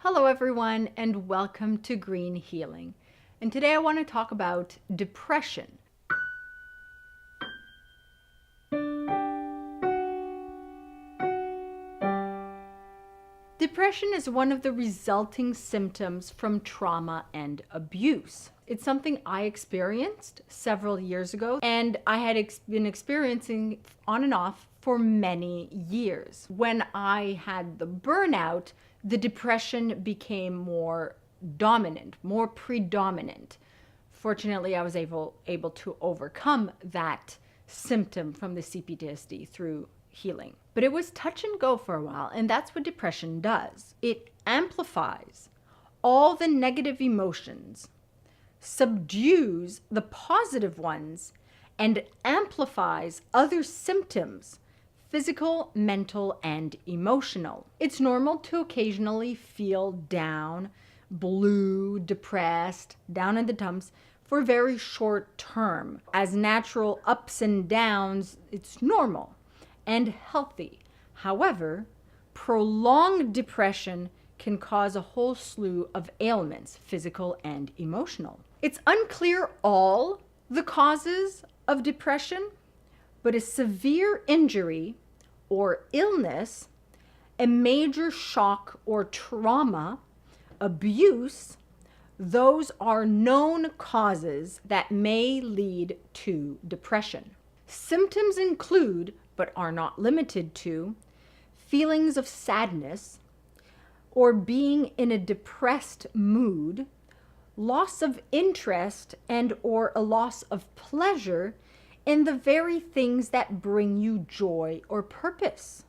Hello everyone and welcome to Green Healing. And today I want to talk about depression. Depression is one of the resulting symptoms from trauma and abuse. It's something I experienced several years ago, and I had been experiencing on and off for many years. When I had the burnout, the depression became more dominant, more predominant. Fortunately, I was able to overcome that symptom from the CPTSD through healing. But it was touch and go for a while, and that's what depression does. It amplifies all the negative emotions, subdues the positive ones, and amplifies other symptoms, physical, mental, and emotional. It's normal to occasionally feel down, blue, depressed, down in the dumps for very short term. As natural ups and downs, it's normal and healthy. However, prolonged depression can cause a whole slew of ailments, physical and emotional. It's unclear all the causes of depression, but a severe injury or illness, a major shock or trauma, abuse, those are known causes that may lead to depression. Symptoms include, but are not limited to, feelings of sadness or being in a depressed mood, loss of interest and or a loss of pleasure in the very things that bring you joy or purpose.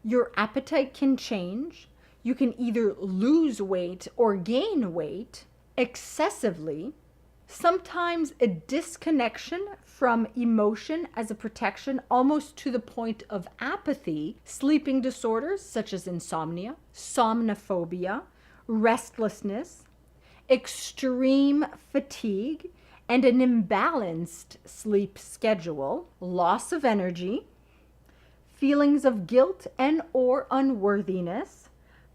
Your appetite can change. You can either lose weight or gain weight excessively. Sometimes a disconnection from emotion as a protection, almost to the point of apathy. Sleeping disorders such as insomnia, somnophobia, restlessness, extreme fatigue, and an imbalanced sleep schedule, loss of energy, feelings of guilt and or unworthiness,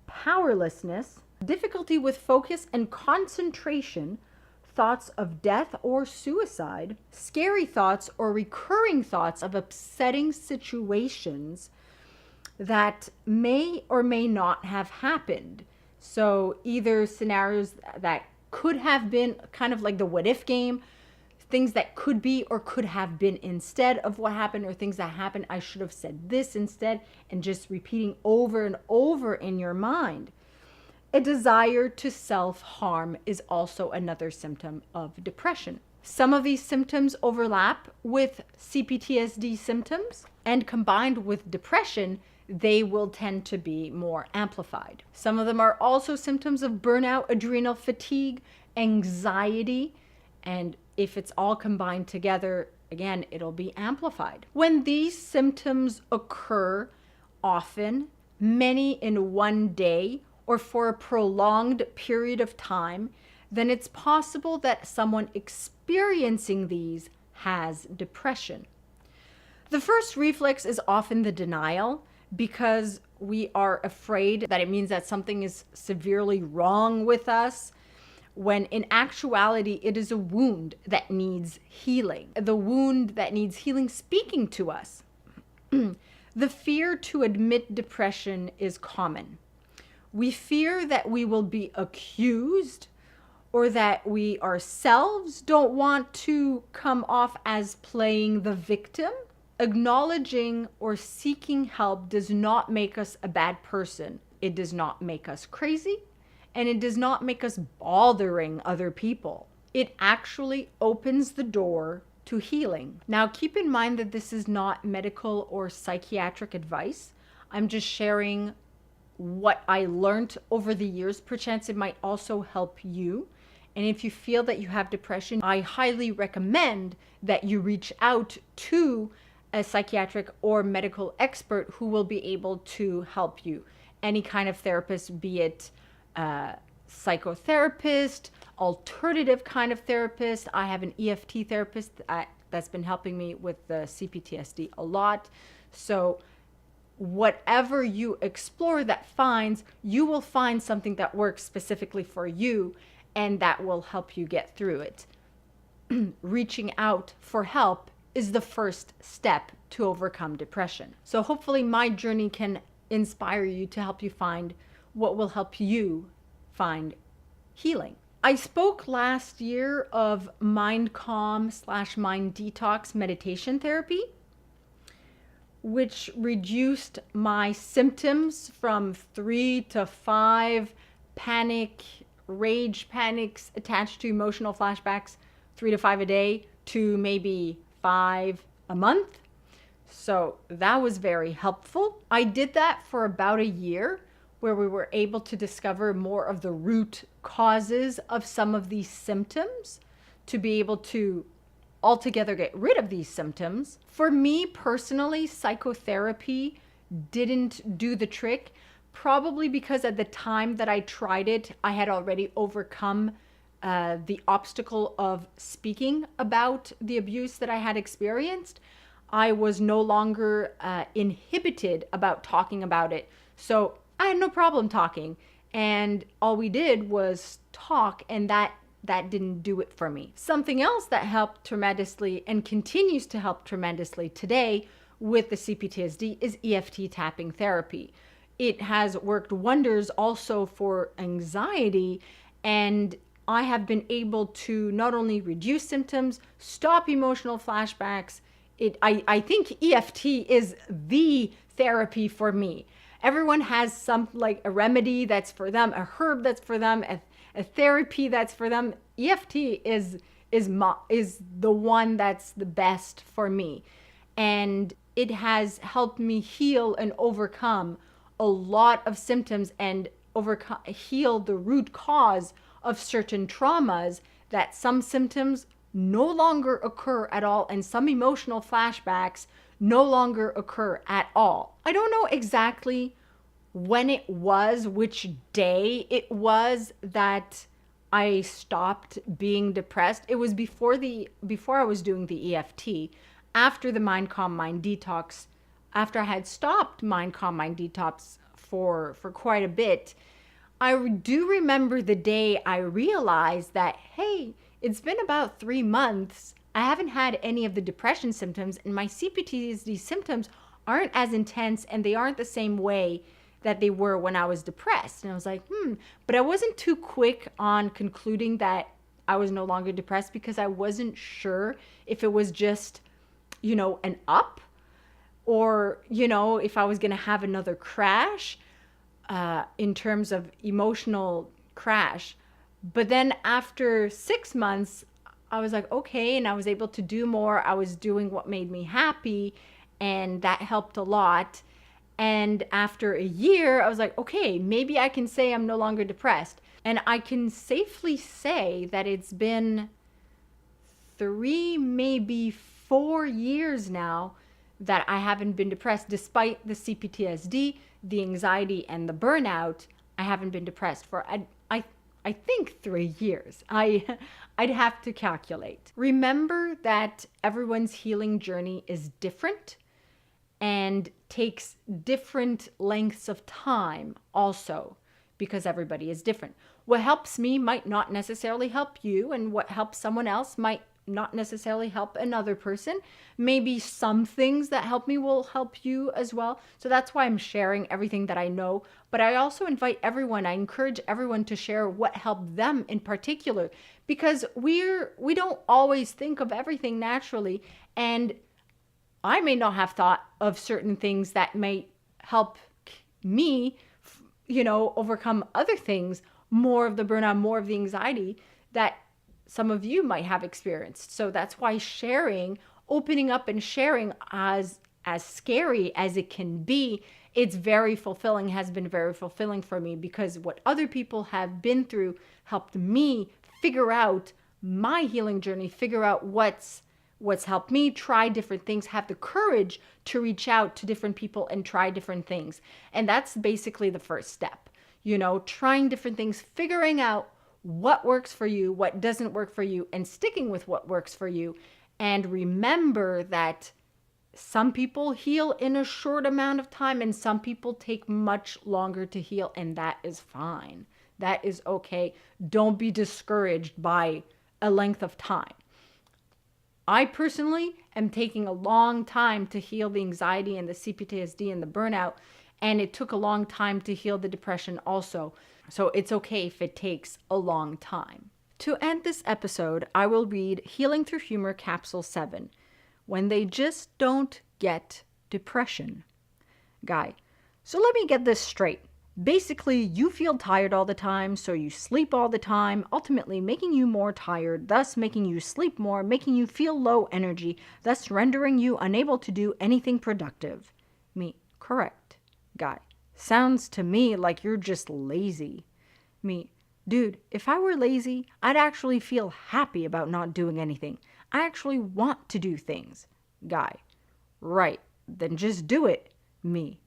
powerlessness, difficulty with focus and concentration, thoughts of death or suicide, scary thoughts or recurring thoughts of upsetting situations that may or may not have happened. So either scenarios that could have been kind of like the what if game, things that could be or could have been instead of what happened, or things that happened, I should have said this instead, and just repeating over and over in your mind. A desire to self-harm is also another symptom of depression. Some of these symptoms overlap with CPTSD symptoms, and combined with depression, they will tend to be more amplified. Some of them are also symptoms of burnout, adrenal fatigue, anxiety, and if it's all combined together, again, it'll be amplified. When these symptoms occur often, many in one day, or for a prolonged period of time, then it's possible that someone experiencing these has depression. The first reflex is often the denial, because we are afraid that it means that something is severely wrong with us, when in actuality it is a wound that needs healing. The wound that needs healing speaking to us. The fear to admit depression is common. We fear that we will be accused, or that we ourselves don't want to come off as playing the victim. Acknowledging or seeking help does not make us a bad person. It does not make us crazy, and it does not make us bothering other people. It actually opens the door to healing. Now, keep in mind that this is not medical or psychiatric advice. I'm just sharing what I learned over the years. Perchance it might also help you. And if you feel that you have depression, I highly recommend that you reach out to a psychiatric or medical expert who will be able to help you. Any kind of therapist, be it psychotherapist, alternative kind of therapist. I have an EFT therapist that's been helping me with the CPTSD a lot. So whatever you explore that finds, you will find something that works specifically for you and that will help you get through it. Reaching out for help is the first step to overcome depression. So hopefully my journey can inspire you to help you find what will help you find healing. I spoke last year of mind calm / mind detox meditation therapy, which reduced my symptoms from 3 to 5 panic, rage panics attached to emotional flashbacks, 3 to 5 a day, to maybe 5 a month. So that was very helpful. I did that for about a year, where we were able to discover more of the root causes of some of these symptoms to be able to altogether get rid of these symptoms. For me personally, psychotherapy didn't do the trick, probably because at the time that I tried it, I had already overcome the obstacle of speaking about the abuse that I had experienced. I was no longer inhibited about talking about it. So I had no problem talking. And all we did was talk, and that didn't do it for me. Something else that helped tremendously and continues to help tremendously today with the CPTSD is EFT tapping therapy. It has worked wonders also for anxiety, and I have been able to not only reduce symptoms, stop emotional flashbacks. I think EFT is the therapy for me. Everyone has some, like a remedy that's for them, a herb that's for them, a therapy that's for them. EFT is the one that's the best for me. And it has helped me heal and overcome a lot of symptoms and heal the root cause of certain traumas, that some symptoms no longer occur at all, and some emotional flashbacks no longer occur at all. I don't know exactly when it was, which day it was that I stopped being depressed. It was before I was doing the EFT, after the Mind Calm Mind Detox, after I had stopped Mind Calm Mind Detox for quite a bit. I do remember the day I realized that, hey, it's been about 3 months. I haven't had any of the depression symptoms, and my CPTSD symptoms aren't as intense, and they aren't the same way that they were when I was depressed. And I was like, but I wasn't too quick on concluding that I was no longer depressed, because I wasn't sure if it was just, an up, or, if I was going to have another crash, in terms of emotional crash. But then after 6 months, I was like, okay, and I was able to do more. I was doing what made me happy, and that helped a lot. And after a year, I was like, okay, maybe I can say I'm no longer depressed. And I can safely say that it's been 3, maybe 4 years now that I haven't been depressed. Despite the CPTSD, the anxiety, and the burnout, I haven't been depressed for, I think, 3 years. I'd have to calculate. Remember that everyone's healing journey is different and takes different lengths of time also, because everybody is different. What helps me might not necessarily help you, and what helps someone else might not necessarily help another person. Maybe some things that help me will help you as well. So that's why I'm sharing everything that I know. But I also invite everyone, I encourage everyone to share what helped them in particular, because we don't always think of everything naturally. And I may not have thought of certain things that may help me, overcome other things, more of the burnout, more of the anxiety that some of you might have experienced. So that's why sharing, opening up and sharing, as scary as it can be, it's very fulfilling, has been very fulfilling for me, because what other people have been through helped me figure out my healing journey, figure out what's helped me, try different things, have the courage to reach out to different people and try different things. And that's basically the first step, trying different things, figuring out what works for you, what doesn't work for you, and sticking with what works for you. And remember that Some people heal in a short amount of time, and some people take much longer to heal, and that is fine. That is okay. Don't be discouraged by a length of time. I personally am taking a long time to heal the anxiety and the CPTSD and the burnout, and it took a long time to heal the depression also. So it's okay if it takes a long time. To end this episode, I will read Healing Through Humor Capsule 7, When They Just Don't Get Depression. Guy, so let me get this straight. Basically, you feel tired all the time, so you sleep all the time, ultimately making you more tired, thus making you sleep more, making you feel low energy, thus rendering you unable to do anything productive. Me, correct. Guy, sounds to me like you're just lazy. Me, dude, if I were lazy, I'd actually feel happy about not doing anything. I actually want to do things. Guy, right, then just do it. Me.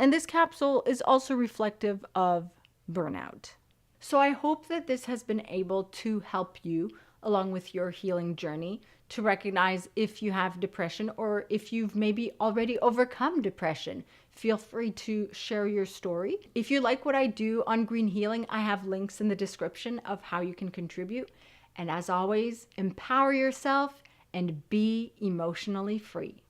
And this capsule is also reflective of burnout. So I hope that this has been able to help you along with your healing journey to recognize if you have depression or if you've maybe already overcome depression. Feel free to share your story. If you like what I do on Green Healing, I have links in the description of how you can contribute. And as always, empower yourself and be emotionally free.